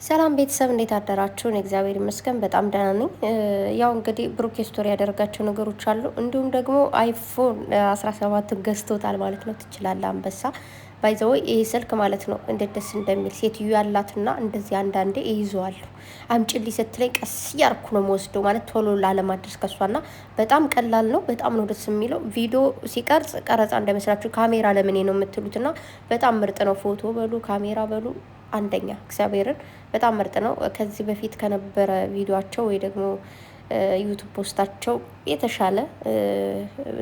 ሰላም ቤተሰብ እንዴት አደራችሁ? እኔ እግዚአብሔር ይመስገን በጣም ደህና ነኝ። ያው እንግዲህ ብሩክ ስቶሪ ያደረጋቸው ነገሮች አሉ። እንዲሁም ደግሞ አይፎን 17 ገዝቶታል ማለት ነው። ትችላለህ አንበሳ ባይዘው ይሄ ስልክ ማለት ነው እንዴት ደስ እንደሚል ሴትዮ ያላትና እንደዚህ አንዳንዴ ይይዘዋለሁ። አምጪልኝ ስትለኝ ቀስ እያርኩ ነው የምወስደው ማለት ቶሎ ላለማድረስ ከሷና በጣም ቀላል ነው። በጣም ነው ደስ የሚለው። ቪዲዮ ሲቀርጽ ቀረጻ እንዳይመስላችሁ ካሜራ ለምን ነው የምትሉትና በጣም ምርጥ ነው። ፎቶ በሉ ካሜራ በሉ አንደኛ እግዚአብሔርን በጣም ምርጥ ነው። ከዚህ በፊት ከነበረ ቪዲዮቸው ወይ ደግሞ ዩቱብ ፖስታቸው የተሻለ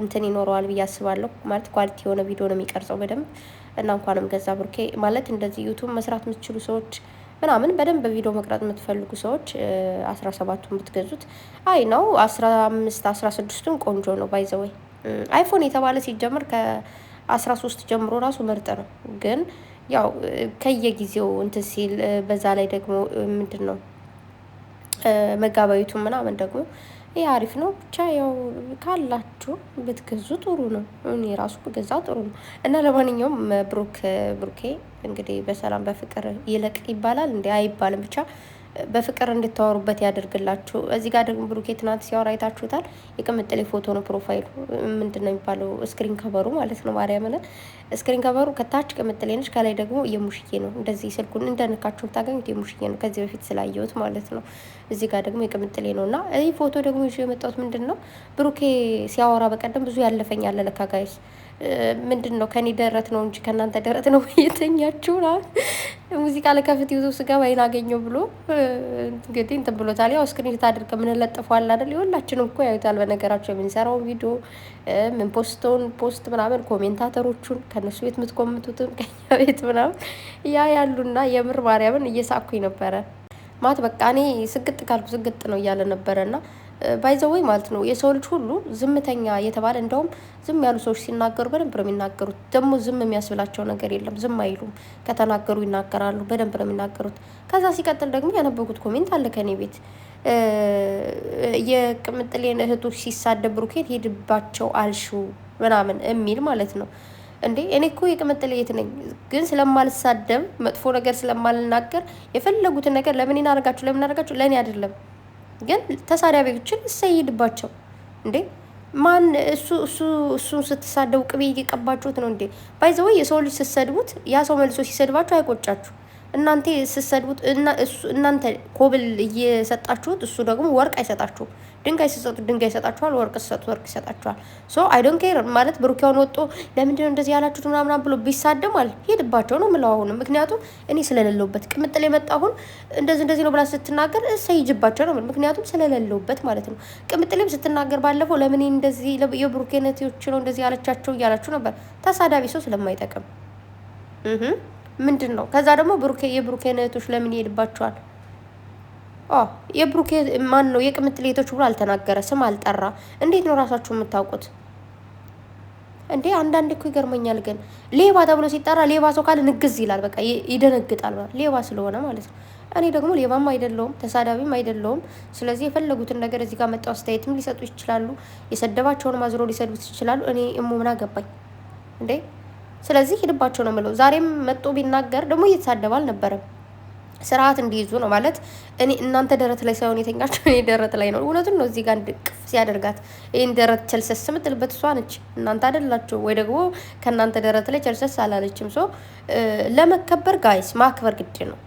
እንትን ይኖረዋል ብዬ አስባለሁ። ማለት ኳሊቲ የሆነ ቪዲዮ ነው የሚቀርጸው በደንብ እና እንኳንም ገዛ ብሩኬ ማለት እንደዚህ ዩቱብ መስራት የምትችሉ ሰዎች ምናምን በደንብ ቪዲዮ መቅረጥ የምትፈልጉ ሰዎች 17ቱን ብትገዙት አይ ነው 15 16ቱን ቆንጆ ነው። ባይዘወይ አይፎን የተባለ ሲጀምር ከ13 ጀምሮ ራሱ ምርጥ ነው ግን ያው ከየጊዜው እንትን ሲል በዛ ላይ ደግሞ ምንድን ነው መጋባቢቱ ምናምን ደግሞ ይሄ አሪፍ ነው። ብቻ ያው ካላችሁ ብትገዙ ጥሩ ነው። እኔ ራሱ ብገዛ ጥሩ ነው። እና ለማንኛውም ብሩኬ እንግዲህ በሰላም በፍቅር ይለቅ ይባላል እንዴ? አይባልም ብቻ በፍቅር እንድታወሩበት ያደርግላችሁ። እዚህ ጋር ደግሞ ብሩኬ ትናንት ሲያወራ አይታችሁታል። የቅምጥሌ ፎቶ ነው ፕሮፋይሉ ምንድን ነው የሚባለው ስክሪን ከበሩ ማለት ነው። ማርያምን ስክሪን ከበሩ ከታች ቅምጥሌ ነች፣ ከላይ ደግሞ የሙሽዬ ነው። እንደዚህ ስልኩን እንደነካችሁ የምታገኙት የሙሽዬ ነው፣ ከዚህ በፊት ስላየሁት ማለት ነው። እዚህ ጋር ደግሞ የቅምጥሌ ነው እና ይህ ፎቶ ደግሞ ይዤ የመጣሁት ምንድን ነው ብሩኬ ሲያወራ በቀደም ብዙ ያለፈኝ አለ ለካ ጋይስ ምንድን ነው ከኔ ደረት ነው እንጂ ከእናንተ ደረት ነው የተኛችሁ ሙዚቃ ለከፍት ዩቱብ ስገባ ይሄን አገኘው ብሎ እንግዲህ እንትን ብሎታል። ያው ስክሪን ታድርገ ምን ለጥፏል አይደል? ሁላችንም እኮ ያዩታል። በነገራቸው የምንሰራውን ቪዲዮ ምን ፖስቶን ፖስት ምናምን ኮሜንታተሮቹን ከነሱ ቤት የምትኮምቱትን ከኛ ቤት ምናምን ያ ያሉና የምር ማርያምን እየሳኩኝ ነበረ። ማለት በቃ እኔ ስግጥ ካልኩ ስግጥ ነው እያለ ነበረና ባይዘወይ ማለት ነው የሰው ልጅ ሁሉ ዝምተኛ የተባለ እንደውም ዝም ያሉ ሰዎች ሲናገሩ በደንብ ነው የሚናገሩት። ደግሞ ዝም የሚያስብላቸው ነገር የለም። ዝም አይሉም። ከተናገሩ ይናገራሉ። በደንብ ነው የሚናገሩት። ከዛ ሲቀጥል ደግሞ ያነበብኩት ኮሜንት አለ ከኔ ቤት የቅምጥሌን እህቶች ሲሳደብ ብሩኬን ሄድባቸው አልሽው ምናምን የሚል ማለት ነው። እንዴ እኔ እኮ የቅምጥሌ የት ነኝ ግን ስለማልሳደብ መጥፎ ነገር ስለማልናገር የፈለጉትን ነገር ለምን እናደርጋችሁ ለምን እናደርጋችሁ ለእኔ አይደለም ግን ተሳዳቢዎችን እሰይድባቸው እንዴ ማን እሱን ስትሳደቡ ቅቤ እየቀባችሁት ነው እንዴ? ባይዘው የሰው ልጅ ስትሰድቡት ያ ሰው መልሶ ሲሰድባችሁ አይቆጫችሁ። እናንተ ስትሰድቡት እናንተ ኮብል እየሰጣችሁት እሱ ደግሞ ወርቅ አይሰጣችሁም። ድንጋይ ስትሰጡት ድንጋይ ይሰጣችኋል፣ ወርቅ ስትሰጡት ወርቅ ይሰጣችኋል። ሶ አይ ዶንት ኬር ማለት ብሩኪያውን ወጦ ለምንድነው እንደዚህ ያላችሁት ምናምን ብሎ ቢሳደም አለ ሄድባቸው ነው የምለው አሁን። ምክንያቱም እኔ ስለሌለውበት ቅምጥል የመጣ አሁን እንደዚህ ነው ብላ ስትናገር እሰይጅባቸው ነው ምክንያቱም ስለሌለውበት ማለት ነው። ቅምጥሌም ስትናገር ባለፈው ለምን እንደዚህ የብሩኬነቶች ነው እንደዚህ ያለቻቸው እያላችሁ ነበር። ተሳዳቢ ሰው ስለማይጠቅም ምንድን ነው። ከዛ ደግሞ የብሩኬ እህቶች ለምን ይሄድባቸዋል? የብሩኬ ማን ነው የቅምጥሌ እህቶች ብሎ አልተናገረ፣ ስም አልጠራ። እንዴት ነው ራሳችሁ የምታውቁት እንዴ? አንዳንዴ እኮ ይገርመኛል። ግን ሌባ ተብሎ ሲጠራ ሌባ ሰው ካለ ንግዝ ይላል፣ በቃ ይደነግጣል፣ ሌባ ስለሆነ ማለት ነው። እኔ ደግሞ ሌባም አይደለውም ተሳዳቢም አይደለውም። ስለዚህ የፈለጉትን ነገር እዚህ ጋር መጣው አስተያየትም ሊሰጡ ይችላሉ። የሰደባቸውን ማዝሮ ሊሰዱት ይችላሉ። እኔ ምን አገባኝ እንዴ? ስለዚህ ሂድባቸው ነው የምለው። ዛሬም መጦ ቢናገር ደግሞ እየተሳደበ አልነበረም። ስርዓት እንዲይዙ ነው ማለት እኔ እናንተ ደረት ላይ ሳይሆን የተኛቸው እኔ ደረት ላይ ነው። እውነቱን ነው። እዚህ ጋር እንድቅፍ ሲያደርጋት ይህን ደረት ቸልሰስ የምትልበት እሷ ነች፣ እናንተ አይደላችሁ። ወይ ደግሞ ከእናንተ ደረት ላይ ቸልሰስ አላለችም። ሶ ለመከበር ጋይስ ማክበር ግድ ነው።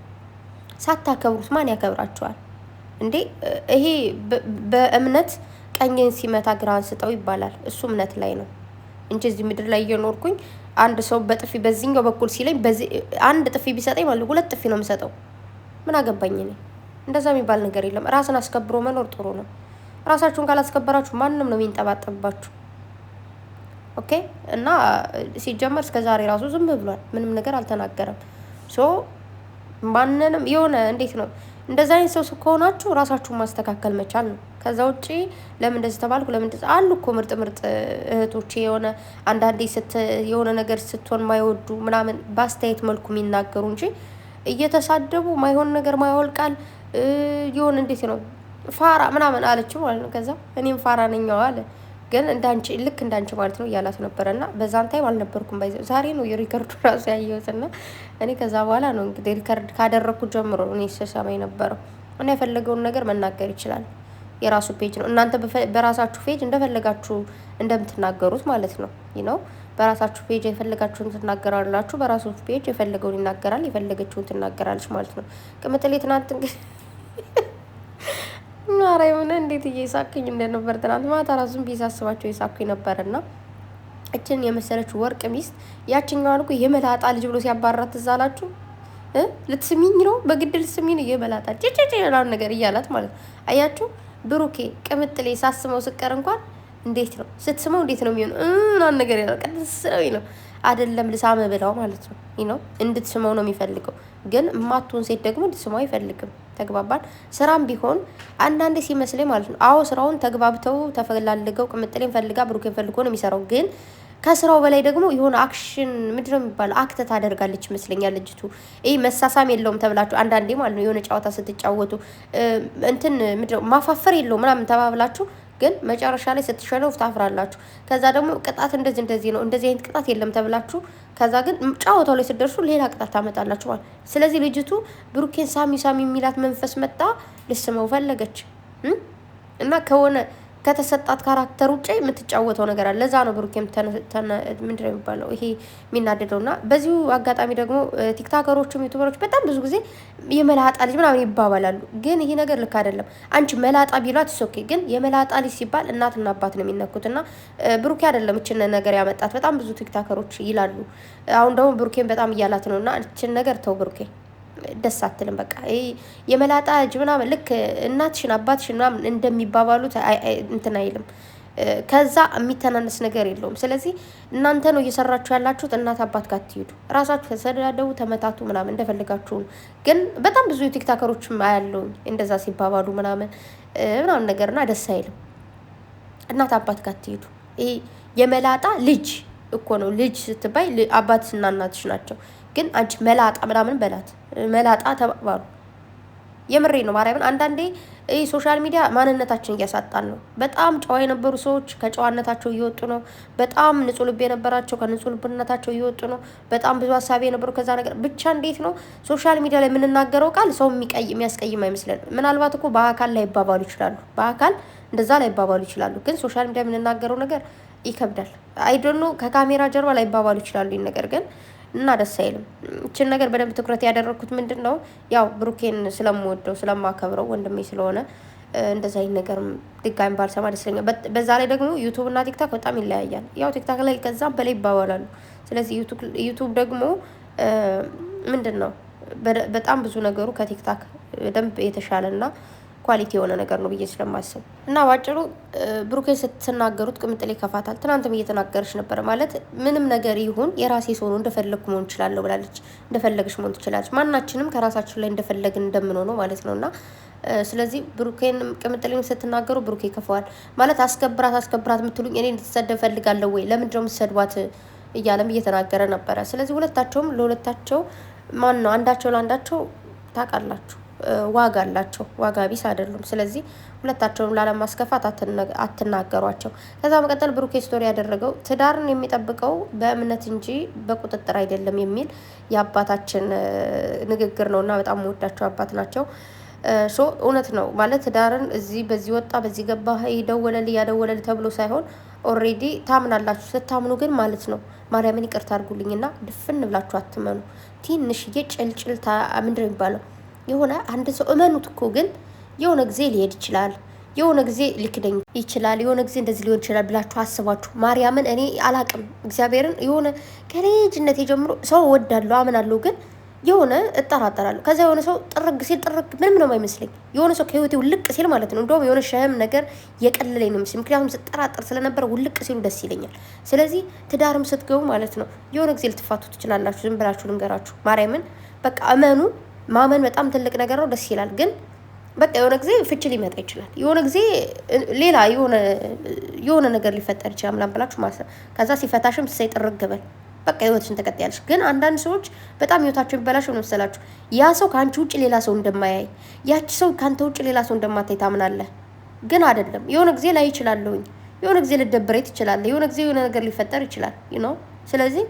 ሳታከብሩት ማን ያከብራችኋል እንዴ? ይሄ በእምነት ቀኝን ሲመታ ግራን ስጠው ይባላል። እሱ እምነት ላይ ነው እንጂ እዚህ ምድር ላይ እየኖርኩኝ አንድ ሰው በጥፊ በዚህኛው በኩል ሲለኝ አንድ ጥፊ ቢሰጠኝ ማለት 2 ጥፊ ነው የምሰጠው። ምን አገባኝ እኔ። እንደዛ የሚባል ነገር የለም። ራስን አስከብሮ መኖር ጥሩ ነው። ራሳችሁን ካላስከበራችሁ ማንም ነው የሚንጠባጠብባችሁ። ኦኬ። እና ሲጀመር እስከዛሬ ራሱ ዝም ብሏል። ምንም ነገር አልተናገረም። ሶ ማንንም የሆነ እንዴት ነው እንደዛ አይነት ሰው ከሆናችሁ ራሳችሁን ማስተካከል መቻል ነው። ከዛ ውጪ ለምን እንደዚህ ተባልኩ ለምን እንደዚህ አሉ እኮ ምርጥ እህቶቼ የሆነ አንዳንዴ የሆነ ነገር ስትሆን ማይወዱ ምናምን በአስተያየት መልኩ የሚናገሩ እንጂ እየተሳደቡ ማይሆን ነገር ማይወልቃል የሆነ እንዴት ነው ፋራ ምናምን አለችው ማለት ነው። ከዛ እኔም ፋራ ነኛው አለ ግን እንዳንቺ ልክ እንዳንቺ ማለት ነው እያላት ነበረና በዛን ታይም አልነበርኩም። ዛሬ ነው የሪከርዱ ራሱ ያየሁትና እኔ ከዛ በኋላ ነው እንግዲህ ሪከርድ ካደረኩ ጀምሮ እኔ ስሰማ የነበረው እና የፈለገውን ነገር መናገር ይችላል። የራሱ ፔጅ ነው። እናንተ በራሳችሁ ፔጅ እንደፈለጋችሁ እንደምትናገሩት ማለት ነው። ነው በራሳችሁ ፔጅ የፈለጋችሁን ትናገራላችሁ። በራሱ ፔጅ የፈለገውን ይናገራል፣ የፈለገችውን ትናገራለች ማለት ነው። ቅምጥሌ ትናንት እንግዲህ ማርያምን እንዴት እየሳኩኝ እንደነበር ትናንት ማታ ራሱን ቢሳስባቸው የሳኩኝ ነበርና እችን የመሰለች ወርቅ ሚስት ያችኛዋን እኮ የመላጣ ልጅ ብሎ ሲያባራት ትዝ አላችሁ? ልትስሚኝ ነው በግድ ልትስሚኝ ነው የመላጣ ጭጭጭ ነገር እያላት ማለት ነው። አያችሁ ብሩኬ ቅምጥሌ ሳስመው ስቀር እንኳን እንዴት ነው ስትስመው እንዴት ነው የሚሆነው? እናን ነገር ያለው ቀጥስ ነው አይደለም ልሳመ ብለው ማለት ነው። ነው እንድትስመው ነው የሚፈልገው። ግን ማቱን ሴት ደግሞ እንድትስመው አይፈልግም። ተግባባን። ስራም ቢሆን አንዳንዴ ሲመስለኝ ማለት ነው። አዎ ስራውን ተግባብተው ተፈላልገው ቅምጥሌን ፈልጋ ብሩኬን ፈልጎ ነው የሚሰራው። ግን ከስራው በላይ ደግሞ የሆነ አክሽን ምንድነው የሚባለው አክት ታደርጋለች ይመስለኛል ልጅቱ። ይሄ መሳሳም የለውም ተብላችሁ አንዳንዴ ማለት ነው የሆነ ጨዋታ ስትጫወቱ እንትን ምንድነው ማፋፈር የለውም ምናምን ተባብላችሁ ግን መጨረሻ ላይ ስትሸነፉ ታፍራላችሁ። ከዛ ደግሞ ቅጣት እንደዚህ ነው እንደዚህ አይነት ቅጣት የለም ተብላችሁ ከዛ ግን ጫወታው ላይ ስትደርሱ ሌላ ቅጣት ታመጣላችሁ ማለት። ስለዚህ ልጅቱ ብሩኬን ሳሚ የሚላት መንፈስ መጣ፣ ልስመው ፈለገች እና ከሆነ ከተሰጣት ካራክተር ውጪ የምትጫወተው ነገር አለ። ለዛ ነው ብሩኬም ምንድነው የሚባለው ይሄ የሚናደደውና በዚሁ አጋጣሚ ደግሞ ቲክታከሮችም ዩቲዩበሮች በጣም ብዙ ጊዜ የመላጣ ልጅ ምናምን ይባባላሉ። ግን ይሄ ነገር ልክ አይደለም። አንቺ መላጣ ቢሏት ኦኬ፣ ግን የመላጣ ልጅ ሲባል እናትና አባት ነው የሚነኩትና ብሩኬ አይደለም እችን ነገር ያመጣት በጣም ብዙ ቲክታከሮች ይላሉ። አሁን ደግሞ ብሩኬን በጣም እያላት ነውና እችን ነገር ተው ብሩኬ ደስ አትልም። በቃ የመላጣ ልጅ ምናምን ልክ እናትሽን አባትሽን ምናምን እንደሚባባሉት እንትን አይልም። ከዛ የሚተናነስ ነገር የለውም። ስለዚህ እናንተ ነው እየሰራችሁ ያላችሁት። እናት አባት ጋር ትሄዱ ራሳችሁ ተሰዳደቡ፣ ተመታቱ ምናምን እንደፈለጋችሁ። ግን በጣም ብዙ ቲክታከሮችም አያለውኝ እንደዛ ሲባባሉ ምናምን ነገርና ደስ አይልም። እናት አባት ጋር ትሄዱ። ይሄ የመላጣ ልጅ እኮ ነው። ልጅ ስትባይ አባትሽና እናትሽ ናቸው። ግን አንቺ መላጣ ምናምን በላት መላጣ ተባባሉ። የምሬ ነው ማርያምን። አንዳንዴ ይህ ሶሻል ሚዲያ ማንነታችን እያሳጣን ነው። በጣም ጨዋ የነበሩ ሰዎች ከጨዋነታቸው እየወጡ ነው። በጣም ንጹህ ልብ የነበራቸው ከንጹህ ልብነታቸው እየወጡ ነው። በጣም ብዙ ሀሳቢ የነበሩ ከዛ ነገር ብቻ እንዴት ነው ሶሻል ሚዲያ ላይ የምንናገረው ቃል ሰው የሚያስቀይም አይመስለን። ምናልባት እኮ በአካል ላይ ይባባሉ ይችላሉ፣ በአካል እንደዛ ላይ ይባባሉ ይችላሉ። ግን ሶሻል ሚዲያ የምንናገረው ነገር ይከብዳል። አይዶኖ ከካሜራ ጀርባ ላይ ይባባሉ ይችላሉ። ይህን ነገር ግን እና ደስ አይልም። እችን ነገር በደንብ ትኩረት ያደረኩት ምንድን ነው ያው ብሩኬን ስለምወደው ስለማከብረው ወንድሜ ስለሆነ እንደዛ አይነት ነገር ድጋሚ ባልሰማ ደስ ይለኛል። በዛ ላይ ደግሞ ዩቲዩብ እና ቲክታክ በጣም ይለያያል። ያው ቲክታክ ላይ ከዛም በላይ ይባባላሉ። ስለዚህ ዩቲዩብ ደግሞ ምንድን ነው በጣም ብዙ ነገሩ ከቲክታክ በደንብ የተሻለና ኳሊቲ የሆነ ነገር ነው ብዬ ስለማስብ እና ባጭሩ ብሩኬ ስትናገሩት ቅምጥሌ ከፋታል። ትናንትም እየተናገረች ነበር ማለት ምንም ነገር ይሁን የራሴ ሰው ነው እንደፈለግኩ መሆን እችላለሁ ብላለች። እንደፈለግሽ መሆን ትችላለች። ማናችንም ከራሳችን ላይ እንደፈለግን እንደምንሆነው ማለት ነውና ስለዚህ ብሩኬን ቅምጥሌን ስትናገሩ ብሩኬ ከፋዋል ማለት አስከብራት የምትሉኝ እኔ እንድትሰደብ ፈልጋለሁ ወይ ለምንድን ነው የምትሰድቧት እያለም እየተናገረ ነበረ። ስለዚህ ሁለታቸውም ለሁለታቸው ማን ነው አንዳቸው ለአንዳቸው ታውቃላችሁ ዋጋ አላቸው። ዋጋ ቢስ አይደሉም። ስለዚህ ሁለታቸውንም ላለማስከፋት አትናገሯቸው። ከዛ መቀጠል ብሩኬ ስቶሪ ያደረገው ትዳርን የሚጠብቀው በእምነት እንጂ በቁጥጥር አይደለም የሚል የአባታችን ንግግር ነውና በጣም ወዳቸው አባት ናቸው። እውነት ነው ማለት ትዳርን እዚህ በዚህ ወጣ በዚህ ገባ ይደወለልኝ ያደወለልኝ ተብሎ ሳይሆን ኦልሬዲ ታምናላችሁ። ስታምኑ ግን ማለት ነው ማርያምን ይቅርታ አድርጉልኝና ድፍን ብላችሁ አትመኑ። ትንሽዬ ጭልጭልታ ምንድን ነው የሚባለው የሆነ አንድ ሰው እመኑት እኮ ግን የሆነ ጊዜ ሊሄድ ይችላል፣ የሆነ ጊዜ ሊክደኝ ይችላል፣ የሆነ ጊዜ እንደዚህ ሊሆን ይችላል ብላችሁ አስባችሁ ማርያምን እኔ አላቅም እግዚአብሔርን የሆነ ከልጅነቴ ጀምሮ ሰው እወዳለሁ አምናለሁ፣ ግን የሆነ እጠራጠራለሁ። ከዛ የሆነ ሰው ጥርግ ሲል ምንም ነው የማይመስለኝ። የሆነ ሰው ከህይወቴ ውልቅ ሲል ማለት ነው እንደውም የሆነ ሸህም ነገር የቀለለኝ ነው የሚመስለኝ። ምክንያቱም ስጠራጠር ስለነበረ ውልቅ ሲሉ ደስ ይለኛል። ስለዚህ ትዳርም ስትገቡ ማለት ነው የሆነ ጊዜ ልትፋቱ ትችላላችሁ። ዝም ብላችሁ ልንገራችሁ ማርያምን በቃ እመኑ። ማመን በጣም ትልቅ ነገር ነው፣ ደስ ይላል። ግን በቃ የሆነ ጊዜ ፍቺ ሊመጣ ይችላል። የሆነ ጊዜ ሌላ የሆነ ነገር ሊፈጠር ይችላል ምናምን ብላችሁ ማሰብ። ከዛ ሲፈታሽም ትሰይ ጥርግ በል በቃ ህይወትሽን ተቀጥያለሽ። ግን አንዳንድ ሰዎች በጣም ህይወታቸው የሚበላሸው ነው መሰላችሁ ያ ሰው ከአንቺ ውጭ ሌላ ሰው እንደማያይ ያቺ ሰው ከአንተ ውጭ ሌላ ሰው እንደማታይ ታምናለህ። ግን አይደለም። የሆነ ጊዜ ላይ ይችላለሁኝ የሆነ ጊዜ ልደብረኝ ትችላለህ። የሆነ ጊዜ የሆነ ነገር ሊፈጠር ይችላል ነው። ስለዚህ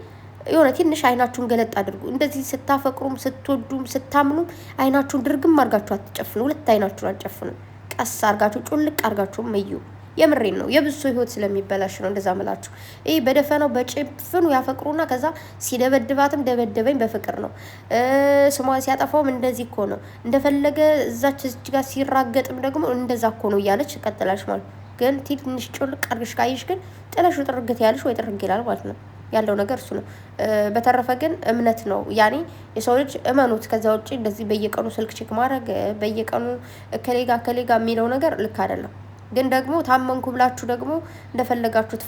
የሆነ ትንሽ አይናችሁን ገለጥ አድርጉ። እንደዚህ ስታፈቅሩም ስትወዱም ስታምኑም አይናችሁን ድርግም አርጋችሁ አትጨፍኑ። ሁለት አይናችሁን አትጨፍኑ። ቀስ አርጋችሁ ጩልቅ አርጋችሁም እዩ። የምሬን ነው። የብዙ ህይወት ስለሚበላሽ ነው እንደዛ ምላችሁ። ይሄ በደፈነው በጭፍኑ ያፈቅሩና ከዛ ሲደበድባትም ደበደበኝ በፍቅር ነው። ስሟ ሲያጠፋውም እንደዚህ እኮ ነው እንደፈለገ እዛች ጋር ሲራገጥም ደግሞ እንደዛ እኮ ነው እያለች ቀጥላች ማለት ግን ትንሽ ጩልቅ አርግሽ ካይሽ ግን ጥለሹ ጥርግት ያለሽ ወይ ጥርግ ይላል ማለት ነው። ያለው ነገር እሱ ነው። በተረፈ ግን እምነት ነው ያኔ የሰው ልጅ እመኑት። ከዛ ውጪ እንደዚህ በየቀኑ ስልክ ቼክ ማድረግ በየቀኑ ከሌጋ የሚለው ነገር ልክ አይደለም። ግን ደግሞ ታመንኩ ብላችሁ ደግሞ እንደፈለጋችሁ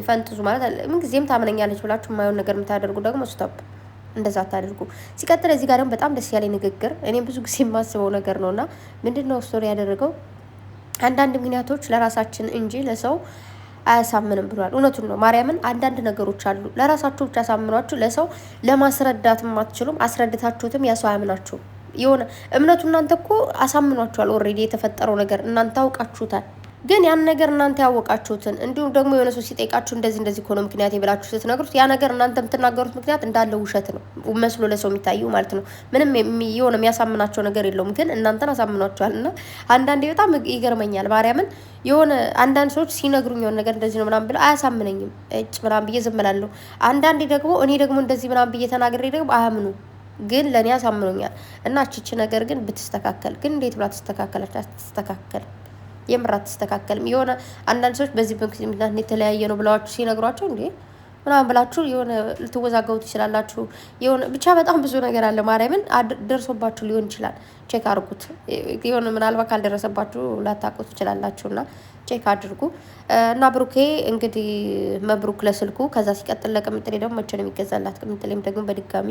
ፈንጥዙ ማለት አለ። ምን ጊዜም ታምነኛለች ብላችሁ የማይሆን ነገር የምታደርጉ ደግሞ ስቶፕ፣ እንደዛ አታደርጉ። ሲቀጥል እዚህ ጋር ደግሞ በጣም ደስ ያለኝ ንግግር እኔም ብዙ ጊዜ የማስበው ነገር ነውና ምንድነው ስቶሪ ያደረገው አንዳንድ ምክንያቶች ለራሳችን እንጂ ለሰው አያሳምንም ብሏል። እውነቱን ነው። ማርያምን አንዳንድ ነገሮች አሉ ለራሳችሁ ብቻ አሳምኗችሁ ለሰው ለማስረዳትም አትችሉም። አስረድታችሁትም ያ ሰው አያምናችሁም። የሆነ እምነቱ እናንተ እኮ አሳምኗችኋል። ኦልሬዲ የተፈጠረው ነገር እናንተ አውቃችሁታል። ግን ያን ነገር እናንተ ያወቃችሁትን እንዲሁም ደግሞ የሆነ ሰው ሲጠይቃችሁ እንደዚህ እኮ ነው ምክንያት ብላችሁ ስትነግሩት ያ ነገር እናንተ የምትናገሩት ምክንያት እንዳለ ውሸት ነው መስሎ ለሰው የሚታየው ማለት ነው። ምንም የሆነ የሚያሳምናቸው ነገር የለውም። ግን እናንተን አሳምኗችኋል። እና አንዳንዴ በጣም ይገርመኛል። ማርያምን የሆነ አንዳንድ ሰዎች ሲነግሩኝ የሆነ ነገር እንደዚህ ነው ምናምን ብለው አያሳምነኝም። እጭ ምናምን ብዬ ዝም እላለሁ። አንዳንዴ ደግሞ እኔ ደግሞ እንደዚህ ምናምን ብዬ ተናግሬ ደግሞ አያምኑ ግን ለእኔ አሳምኖኛል። እና እቺ ነገር ግን ብትስተካከል ግን እንዴት ብላ ትስተካከለች? አትስተካከል የምር አትስተካከልም። የሆነ አንዳንድ ሰዎች በዚህ ምክንያት የተለያየ ነው ብለዋችሁ ሲነግሯቸው እንዴ ምናምን ብላችሁ የሆነ ልትወዛገቡ ትችላላችሁ። የሆነ ብቻ በጣም ብዙ ነገር አለ። ማርያምን ደርሶባችሁ ሊሆን ይችላል። ቼክ አድርጉት። የሆነ ምናልባት ካልደረሰባችሁ ላታውቁ ትችላላችሁና ቼክ አድርጉ። እና ብሩኬ እንግዲህ መብሩክ ለስልኩ። ከዛ ሲቀጥል ለቅምጥሌ ደግሞ መቼ ነው የሚገዛላት? ቅምጥሌም ደግሞ በድጋሚ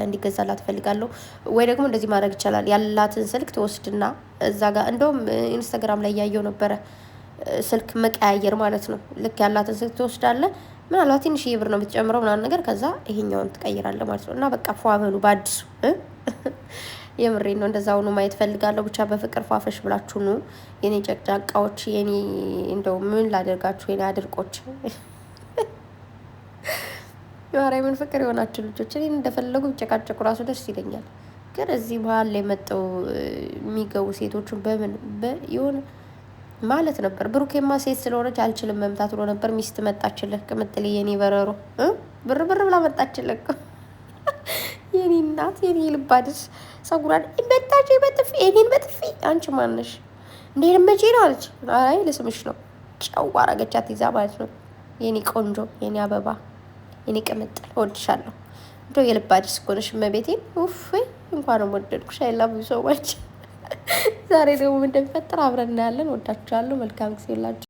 እንዲገዛላት ፈልጋለሁ። ወይ ደግሞ እንደዚህ ማድረግ ይቻላል። ያላትን ስልክ ትወስድና እዛ ጋር እንደውም ኢንስታግራም ላይ ያየው ነበረ ስልክ መቀያየር ማለት ነው። ልክ ያላትን ስልክ ትወስዳለህ። ምናልባት ትንሽዬ ብር ነው የምትጨምረው ምናምን ነገር ከዛ ይሄኛውን ትቀይራለህ ማለት ነው። እና በቃ ፏበሉ በአዲሱ የምሬን ነው። እንደዛ ሆኖ ማየት ፈልጋለሁ። ብቻ በፍቅር ፏፈሽ ብላችሁ ነው የኔ ጨቅጫቃዎች፣ የኔ እንደው ምን ላደርጋችሁ የኔ አድርቆች የማርያምን ፍቅር የሆናችሁ ልጆች እኔን እንደፈለጉ ቢጨቃጨቁ ራሱ ደስ ይለኛል። ግን እዚህ መሀል ላይ መጠው የሚገቡ ሴቶቹን በምን የሆነ ማለት ነበር። ብሩኬማ ሴት ስለሆነች አልችልም መምታት ብሎ ነበር። ሚስት መጣችልህ ቅምጥሌ የኔ በረሮ ብር ብላ መጣችልህ። የኔ እናት የኔ ልባድስ ጸጉሯን በታች በጥፊ እኔን በጥፊ አንቺ ማነሽ እንዴ መቼ ነው አለች። አይ ለስምሽ ነው ጨው አረገቻት ይዛ ማለት ነው። የኔ ቆንጆ የኔ አበባ የኔ ቅምጥል እወድሻለሁ። እንደው የልብ አዲስ እኮ ነሽ እመቤቴን። ኡፍ እንኳንም ወደድኩሽ። አይ ላቭ ዩ ሶ ማች። ዛሬ ደግሞ እንደሚፈጠር አብረን እናያለን። ወዳችኋለሁ። መልካም ጊዜ ይላችሁ።